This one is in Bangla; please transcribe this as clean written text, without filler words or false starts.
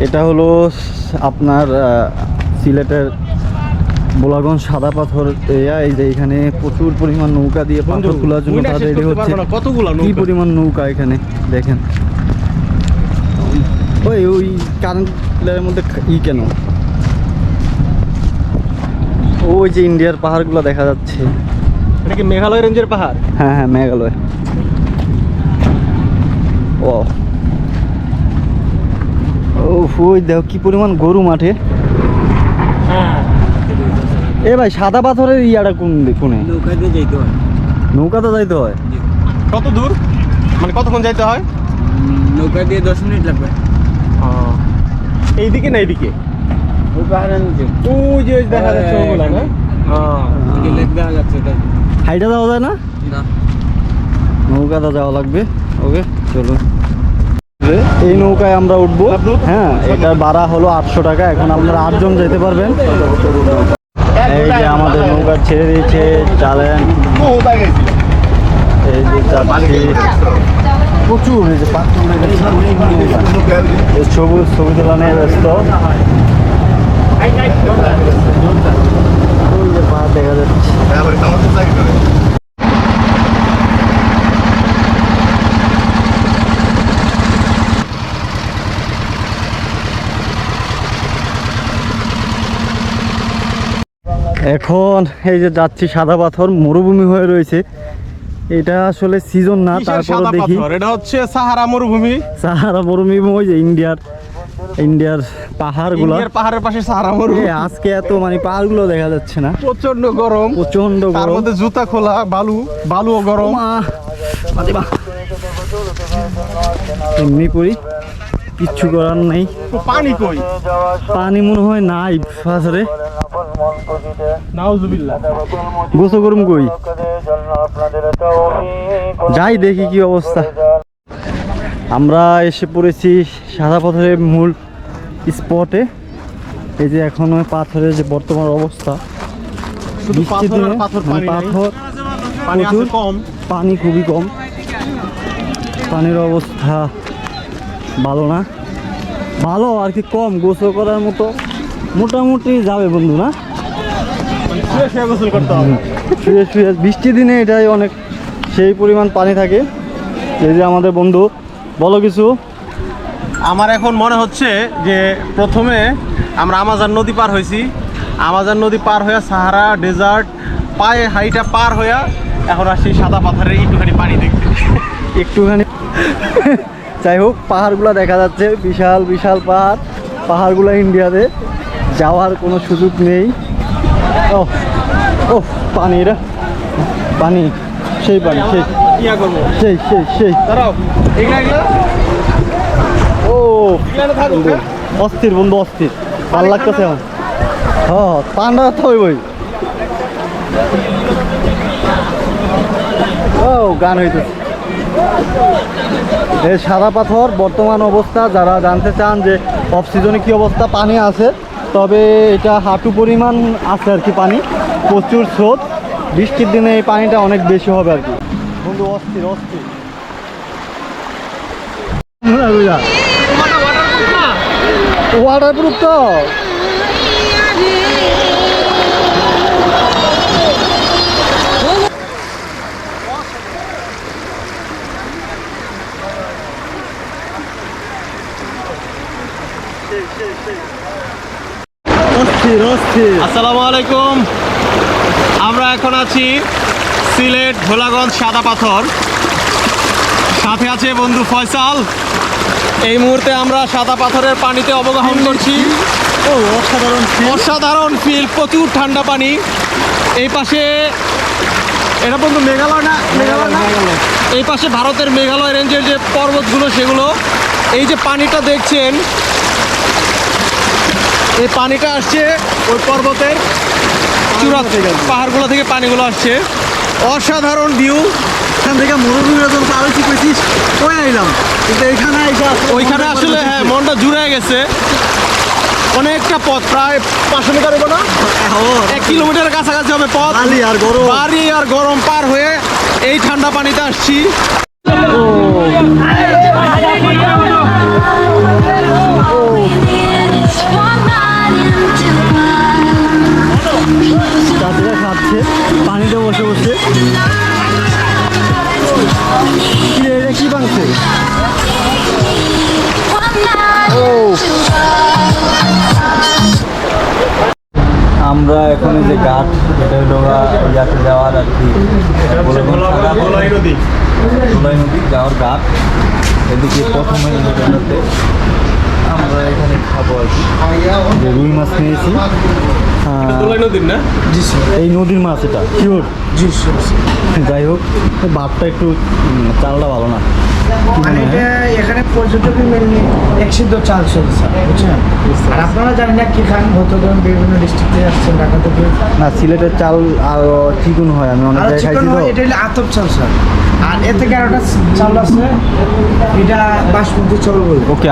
এটা হলো আপনার সিলেটের বোলাগঞ্জ সাদা পাথর এরিয়া। এই যে এখানে প্রচুর পরিমাণ নৌকা দিয়ে পাথর তোলার জন্য তারা রেডি হচ্ছে। কি পরিমাণ নৌকা এখানে দেখেন। ওই কারেন্টের মধ্যে কেন ওই যে ইন্ডিয়ার পাহাড়গুলো দেখা যাচ্ছে। এটা কি মেঘালয় রেঞ্জের পাহাড়? হ্যাঁ হ্যাঁ, মেঘালয়। ও ওই দেখো কি পরিমাণ গরু মাঠে। এ ভাই সাদা পাথরের ইয়াটা কোনে? নৌকাতে যাইতে হয়। নৌকাতে যাইতে হয়? কত দূর, মানে কতক্ষণ যাইতে হয়? নৌকা দিয়ে 10 মিনিট লাগবে। এইদিকে না এইদিকে? ওই পাহাড়ের নিচে। ওই যে দেখা যাচ্ছে ওগুলা না? লেক দেখা যাচ্ছে এটা। হাইটা যাওয়া যায় না? না, নৌকাতে যাওয়া লাগবে। ওকে চলুন। এই নৌকায় আমরা উঠবো। হ্যাঁ, এটার ভাড়া হলো 800 টাকা। এখন আপনারা 8 জন যেতে পারবেন। এই যে আমাদের নৌকা ছেড়ে দিয়েছে, চালেন। এই যে যাচ্ছি প্রচুর, এই যে পাথর সবুজ ছবি তোলা নিয়ে ব্যস্ত। ওই যে পাহাড় দেখা যাচ্ছে। এখন এই যে যাচ্ছি সাদা পাথর, মরুভূমি হয়ে রয়েছে। এটা আসলে সিজন না, তারপরে দেখি। এটা হচ্ছে সাহারা মরুভূমি। সাহারা মরুভূমি ওই যে ইন্ডিয়ার পাহাড়গুলো। পাহাড়ের পাশে সাহারা মরুভূমি। আজকে এত মানে পাহাড়গুলো দেখা যাচ্ছে না, প্রচন্ড গরম। তার গরম। মধ্যে জুতা খোলা, বালুও গরম। এমনি করি, কিচ্ছু করার নাই। পানি কই? পানি মনে হয় নাই পাথরে। নাউজুবিল্লাহ। গোসল করুম কই? যাই দেখি কি অবস্থা। আমরা এসে পড়েছি সাদা পাথরের মূল স্পটে। এই যে এখন ওই পাথরের যে বর্তমান অবস্থা, বৃষ্টির দিনে পানি কম, পানি খুবই কম। পানির অবস্থা ভালো না, ভালো আর কি কম। গোসল করার মতো মোটামুটি যাবে বন্ধু, না? গোসল করতে হবে শুয়ে বৃষ্টির দিনে এটাই অনেক সেই পরিমাণ পানি থাকে। এই যে আমাদের বন্ধু, বলো কিছু। আমার এখন মনে হচ্ছে যে প্রথমে আমরা আমাজন নদী পার হয়েছি। আমাজন নদী পার হয়ে সাহারা ডেজার্ট পায়ে হাইটা পার হয়ে এখন আসছি সাদা পাথরের একটুখানি পানি দেখতে। একটুখানি যাই হোক, পাহাড়গুলো দেখা যাচ্ছে, বিশাল বিশাল পাহাড়গুলো ইন্ডিয়াতে যাওয়ার কোনো সুযোগ নেই। ও ও পানিরা পানি, সেই পানি, সেই ও অস্থির বন্ধু, অস্থির। ভালো লাগতেছে এখন। হ্যাঁ, ঠান্ডা তো হইবই। ও গান হইতেছে। এই সাদা পাথর বর্তমান অবস্থা, যারা জানতে চান যে অফ সিজনে কী অবস্থা, পানি আছে, তবে এটা হাঁটু পরিমাণ আছে আর কি পানি, প্রচুর স্রোত। বৃষ্টির দিনে এই পানিটা অনেক বেশি হবে আর কি। বন্ধু অস্থির অস্থির। ওয়াটারপ্রুফ তো। আসসালামু আলাইকুম। আমরা এখন আছি সিলেট ভোলাগঞ্জ সাদা পাথর। সাথে আছে বন্ধু ফয়সাল। এই মুহূর্তে আমরা সাদা পাথরের পানিতে অবগাহন করছি। ও অসাধারণ ফিল, প্রচুর ঠান্ডা পানি। এই পাশে এটা বন্ধু মেঘালয় না? এই পাশে ভারতের মেঘালয় রেঞ্জের যে পর্বতগুলো সেগুলো। এই যে পানিটা দেখছেন, এই পানিটা আসছে ওই পর্বতের চূড়া থেকে, পাহাড়গুলো থেকে পানিগুলো আসছে। অসাধারণ ভিউ। এখান থেকে মরুভূমির জন্য আরো কি কইছিস, কই আইলাম, কিন্তু এখানে ওইখানে আসলে হ্যাঁ মনটা জুড়ে গেছে। অনেকটা পথ, প্রায় 500 মিটার হবে না, 1 কিলোমিটারের কাছাকাছি হবে পথ। বাড়ি আর গরম পার হয়ে এই ঠান্ডা পানিতে আসছি। ও আমরা এখন এই যে ঘাট, এটা হলো ইয়াতে যাওয়ার আর কি, ধলাই নদী। ধলাই নদী যাওয়ার ঘাট। এদিকে প্রথমে এটাতে আমরা এখানে খাবো আর কি, যে রুই মাছ নিয়েছি। ধলাই নদীর না? এই নদীর মাছ এটা শিওর। জি যাই হোক, ভাতটা একটু চালটা ভালো না, কি মানে মনে এটা হয়? এখানে পর্যটকই মেনলি এক সিদ্ধ চাল চলছে, বুঝছেন? আর আপনারা জানেন না কি খান, ধরুন বিভিন্ন ডিস্ট্রিক্টে আসছেন, ঢাকা থেকে। না, সিলেটের চাল আরো চিকন হয়, আমি অনেক আর জায়গায় চিকন খাইছি তো। হয়, এটা হলো আতপ চাল স্যার। আর এর থেকে আরেকটা চাল আছে, এটা বাসমতি চাল বলে। ওকে,